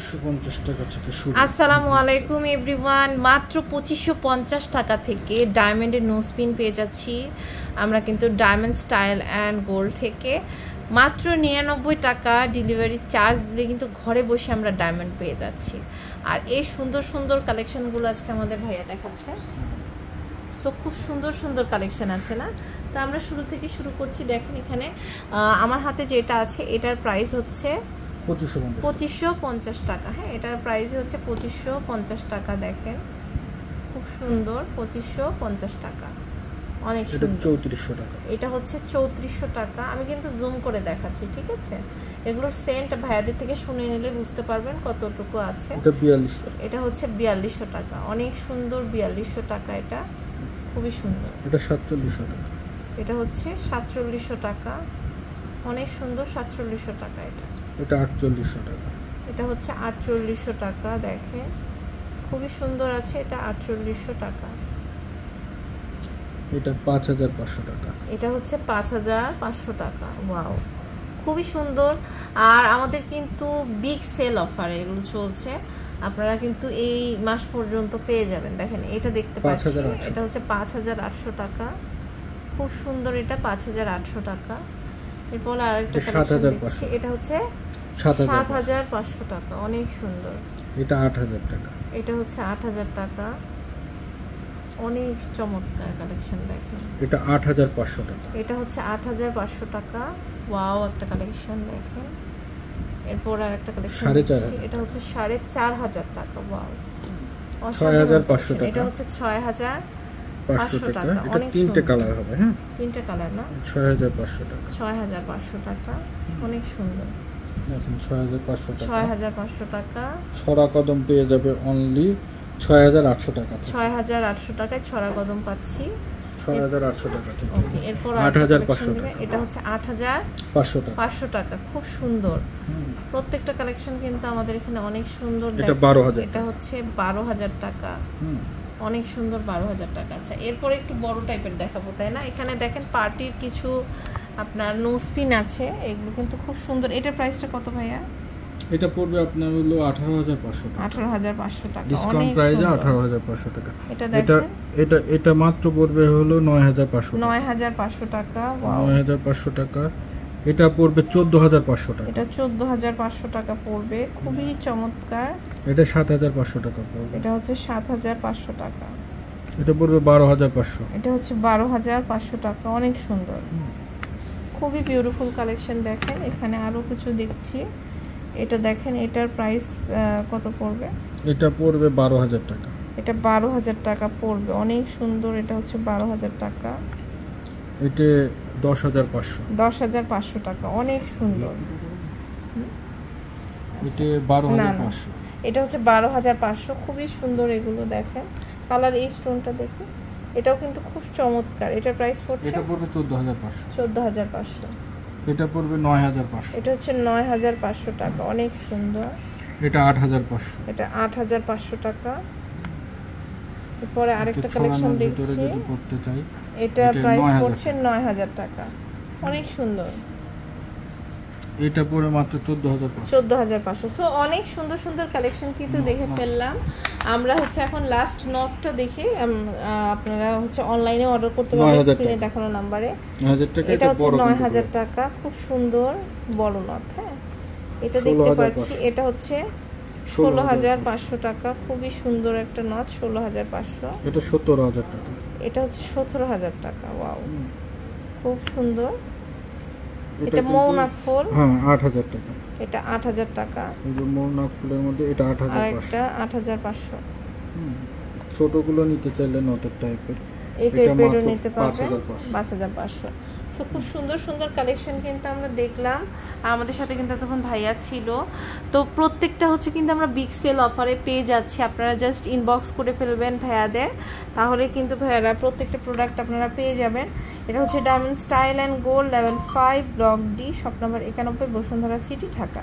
2550 টাকা থেকে শুরু। আসসালামু আলাইকুম এভরিওয়ান, মাত্র 2550 টাকা থেকে ডায়মন্ডের নোজপিন পেয়ে যাচ্ছি আমরা কিন্তু ডায়মন্ড স্টাইল অ্যান্ড গোল্ড থেকে। মাত্র 99 টাকা ডেলিভারি চার্জ দিলে কিন্তু ঘরে বসে আমরা ডায়মন্ড পেয়ে যাচ্ছি। আর এই সুন্দর সুন্দর কালেকশনগুলো আজকে আমাদের ভাইয়া দেখাচ্ছে। সো খুব সুন্দর সুন্দর কালেকশন আছে না? তো আমরা শুরু থেকে শুরু করছি। দেখেন এখানে আমার হাতে যেটা আছে এটার প্রাইস হচ্ছে 2550 টাকা। হ্যাঁ, এটার প্রাইস হচ্ছে 2550 টাকা। দেখেন খুব সুন্দর, 2550 টাকা, অনেক সুন্দর। 3400 টাকা। এটা হচ্ছে 3400 টাকা। আমি কিন্তু জুম করে দেখাচ্ছি, ঠিক আছে? এগুলোর সেন্ট ভাইয়াদের থেকে শুনে নিলে বুঝতে পারবেন কতটুকু আছে। এটা 4200 টাকা। এটা হচ্ছে 4200 টাকা, অনেক সুন্দর। 4200 টাকা, এটা খুবই সুন্দর। এটা 4700 টাকা। এটা হচ্ছে 4700 টাকা, অনেক সুন্দর। 4700 টাকা। এটা 4800 টাকা। এটা হচ্ছে 4800 টাকা। দেখেন খুবই সুন্দর আছে, এটা 4800 টাকা। এটা 5500 টাকা। এটা হচ্ছে 5500 টাকা। ওয়াও, খুবই সুন্দর। আর আমাদের কিন্তু বিগ সেল অফার এগুলো চলছে, আপনারা কিন্তু এই মাস পর্যন্ত পেয়ে যাবেন। দেখেন এটা দেখতে পাচ্ছেন, এটা হচ্ছে 5800 টাকা, খুব সুন্দর। এটা 5800 টাকা। এরপর আরেকটা কালেকশন দেখছি, এটা হচ্ছে 7500 টাকা, অনেক সুন্দর। এটা 8000 টাকা। এটা হচ্ছে 8000 টাকা, অনেক চমৎকার কালেকশন। দেখেন এটা 8500 টাকা। এটা হচ্ছে 8500 টাকা। ওয়াও, একটা কালেকশন দেখেন। এরপর আরেকটা কালেকশন দেখছি, এটা হচ্ছে 4500 টাকা। ওয়াও, 6500 টাকা। এটা হচ্ছে 6500 টাকা, অনেক তিনটে কালার হবে। হ্যাঁ, তিনটে কালার না? 6500 টাকা। 6500 টাকা, অনেক সুন্দর। দেখেন 6500 টাকা। 6500 টাকা। ছড়া কদম পেয়ে যাবে অনলি 6800 টাকা। 6800 টাকায় ছড়া কদম পাচ্ছি, 6800 টাকা থেকে। ওকে, এরপর 8500 টাকা। এটা হচ্ছে 8500 টাকা, খুব সুন্দর। প্রত্যেকটা কালেকশন কিন্তু আমাদের এখানে অনেক সুন্দর। এটা 12000। এটা হচ্ছে 12000 টাকা, অনেক সুন্দর। 12000 টাকা। আচ্ছা, এরপর একটু বড় টাইপের দেখাবো, তাই না? এখানে দেখেন পার্টির কিছু আপনার নোজপিন আছে, এগুলো কিন্তু খুব সুন্দর। এটার প্রাইসটা কত ভাইয়া? এটা পড়বে আপনার হলো 18500 টাকা। 18500 টাকা, ডিসকাউন্ট প্রাইসে 18500 টাকা। এটা দেখেন, এটা মাত্র পড়বে হলো 9500 টাকা। 9500 টাকা। ওয়াও, 9500 টাকা। এটা পড়বে 14500 টাকা। এটা 14500 টাকা পড়বে, খুবই চমৎকার। এটা 7500 টাকা পড়বে। এটা হচ্ছে 7500 টাকা। এটা পড়বে 12500। এটা হচ্ছে 12500 টাকা, অনেক সুন্দর, খুবই বিউটিফুল কালেকশন। দেখেন এখানে আরো কিছু দেখছি, এটা দেখেন, এটার প্রাইস কত পড়বে? এটা পড়বে 12000 টাকা। এটা 12000 টাকা পড়বে, অনেক সুন্দর। এটা হচ্ছে 12000 টাকা। এটা 10500। 10500 টাকা, অনেক সুন্দর। এটা 12500। এটা হচ্ছে 12500, খুবই সুন্দর এগুলো। দেখেন কালার, এই স্টোনটা দেখি, এটাও কিন্তু খুব চমৎকার। এটার প্রাইস পড়ছে, এটা পড়বে 14500। 14500। এটা পড়বে 9500। এটা হচ্ছে 9500 টাকা, অনেক সুন্দর। এটা 8500। এটা 8500 টাকা। এরপরে আরেকটা কালেকশন দেখছি, করতে চাই, এটা প্রাইস পড়ছে 9000 টাকা, অনেক সুন্দর। এটা পড়ে মাত্র 14500। সো অনেক সুন্দর সুন্দর কালেকশন কিন্তু দেখে ফেললাম আমরা। হচ্ছে এখন লাস্ট নটটা দেখি, আপনারা হচ্ছে অনলাইনে অর্ডার করতে পারবেন স্ক্রিনে দেখানো নম্বরে। 9000 টাকা। এটা হচ্ছে 9000 টাকা, খুব সুন্দর বড় নট। হ্যাঁ, এটা দেখতে পাচ্ছি, এটা হচ্ছে 16500 টাকা, খুবই সুন্দর একটা নট। 16500। এটা 17000 টাকা। এটা হচ্ছে 17000 টাকা। ওয়াও, খুব সুন্দর। এটা মৌনাক ফুল। হ্যাঁ, 8000 টাকা। এটা 8000 টাকা। এই যে মৌনাক ফুলের মধ্যে এটা 8500। আর এটা 8500। ছোটগুলো নিতে চাইলে নটের টাইপের, এই টাইপেরও নিতে পারবেন 5500। সো খুব সুন্দর সুন্দর কালেকশন কিন্তু আমরা দেখলাম। আমাদের সাথে কিন্তু তখন ভাইয়া ছিল। তো প্রত্যেকটা হচ্ছে কিন্তু আমরা বিগ সেল অফারে পেয়ে যাচ্ছি। আপনারা জাস্ট ইনবক্স করে ফেলবেন ভাইয়াদের, তাহলে কিন্তু ভাইয়ারা প্রত্যেকটা প্রোডাক্ট আপনারা পেয়ে যাবেন। এটা হচ্ছে diamond style and gold level 5 block D, shop number 91, Bashundhara city, Dhaka.